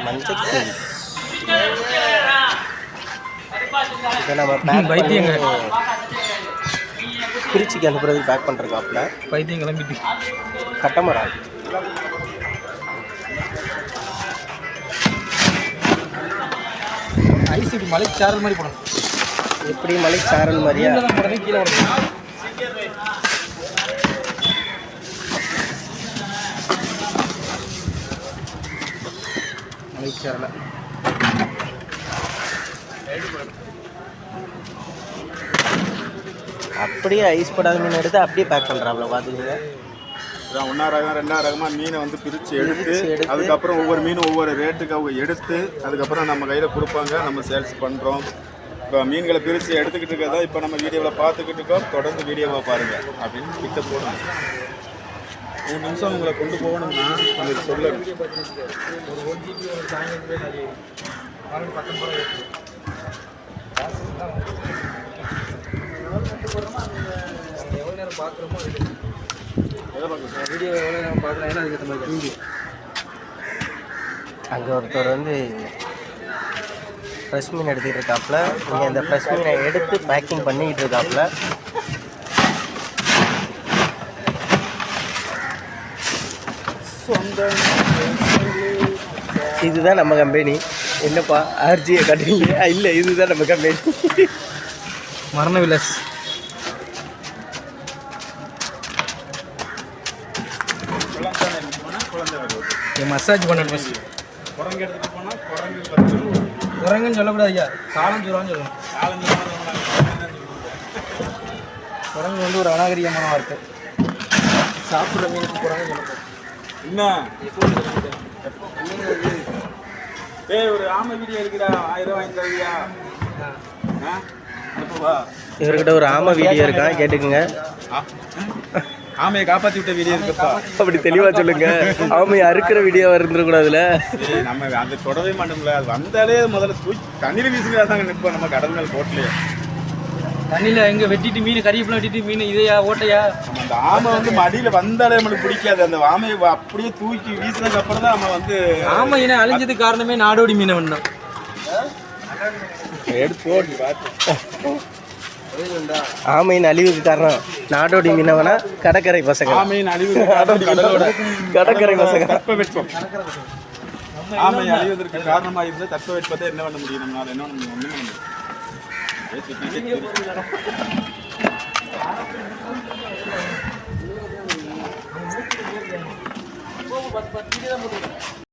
மஞ்சள் இதை நம்ம பேக் வைத்தியங்க திருச்சிக்கு அனுப்புறதுக்கு பேக் பண்ணுறக்காப்புல வைத்தியம் கிளம்பிட்டு கட்டமரம் ஐஸ் இப்படி மலை சாரல் மாதிரி போடணும். எப்படி மலை சாரல் மாதிரியா போடணும், கீழே போடணும். மலை சாரல அப்படியே ஐஸ் படாத மீன் எடுத்து அப்படியே பேக் பண்ணுறாப்புல பார்த்துக்கோங்க. ஒன்றா ரகம் ரெண்டாம் ரகமாக மீனை வந்து பிரித்து எடுத்து அதுக்கப்புறம் ஒவ்வொரு மீனும் ஒவ்வொரு ரேட்டுக்கு அவங்க எடுத்து அதுக்கப்புறம் நம்ம கையில் கொடுப்பாங்க. நம்ம சேல்ஸ் பண்ணுறோம். இப்போ மீன்களை பிரித்து எடுத்துக்கிட்டு இருக்கதா இப்போ நம்ம வீடியோவில் பார்த்துக்கிட்டு இருக்கோம். தொடர்ந்து வீடியோவை பாருங்கள் அப்படின்னு கிட்ட போடணும். 3 நிமிஷம் உங்களை கொண்டு போகணும்னா உங்களுக்கு சொல்லணும். எவ்வளோ நேரம் பார்க்குறோமோ வீடியோ எவ்வளோ நேரம் பார்க்குறேன். ஏன்னா அதுக்கு மாதிரி அங்கே ஒருத்தர் வந்து ஃப்ரெஷ் மீன் எடுத்துக்கிட்டு இருக்காப்புல. இங்கே இந்த ஃப்ரெஷ் மீனை எடுத்து பேக்கிங் பண்ணிக்கிட்டு இருக்காப்புல. இதுதான் நம்ம கம்பெனி. என்னப்பா ஆர்ஜியை கட்டுறீங்க? இல்லை, இதுதான் நம்ம கம்பெனி. மரண விலாஸ். மசாஜ் பண்ணணும். குரங்கு எடுத்துகிட்டு போனால் குரங்கு 10 ரூபா. குரங்குன்னு சொல்லக்கூடாது ஐயா, காலஞ்சூரான்னு சொல்லணும். குரங்கு வந்து ஒரு அநாகரிகமான வார்த்தை. சாப்பிட்ற மீனுக்கு குரங்கு சொல்லக்கூடாது. என்ன ஒரு ஆமை வீடியோ இருக்குடா, 1000 ரூபா வாங்கி தருவியா? இவர்கிட்ட ஒரு ஆமை வீடியோ இருக்கான், கேட்டுக்குங்க. ஆமையை காப்பாற்றி விட்ட வீடியோ இருக்குப்பா. அப்படி தெளிவாக சொல்லுங்க. ஆமையை அறுக்கிற வீடியோ இருந்துடக்கூடாதுல. நம்ம அந்த தொடவே மாட்டோம்ல. அது வந்தாலே முதல்ல தூக்கி தண்ணியில் வீசுங்க தாங்க நிற்போம். நம்ம கடல் மேல் போட்டலையே தண்ணியில் எங்கே வெட்டிட்டு மீன் கறியெல்லாம் வெட்டிட்டு மீன் இதையா ஓட்டையா? அந்த ஆமை வந்து மடியில் வந்தாலே நம்மளுக்கு பிடிக்காது. அந்த ஆமையை அப்படியே தூக்கி வீசினதுக்கு அப்புறம் தான் நம்ம வந்து ஆமை இனம் அழிஞ்சதுக்கு காரணமே நாடோடி மீனை வேணும். எடுத்து போட்டு பார்த்து ஆமையின் அழிவுக்கு காரணம் நாடோடி மீனவனா கடற்கரை பசங்க. ஆமையின் அழிவுக்கு காரணம் கடலோட கடற்கரை பசங்க. தட்பவெப்பம். ஆமை அழிவதற்கு காரணமாக இருந்தால் தட்பவெப்பத்தை என்ன பண்ண முடியும்? நம்மளால என்ன பண்ண முடியும்? ஒன்றும் பண்ண முடியும்.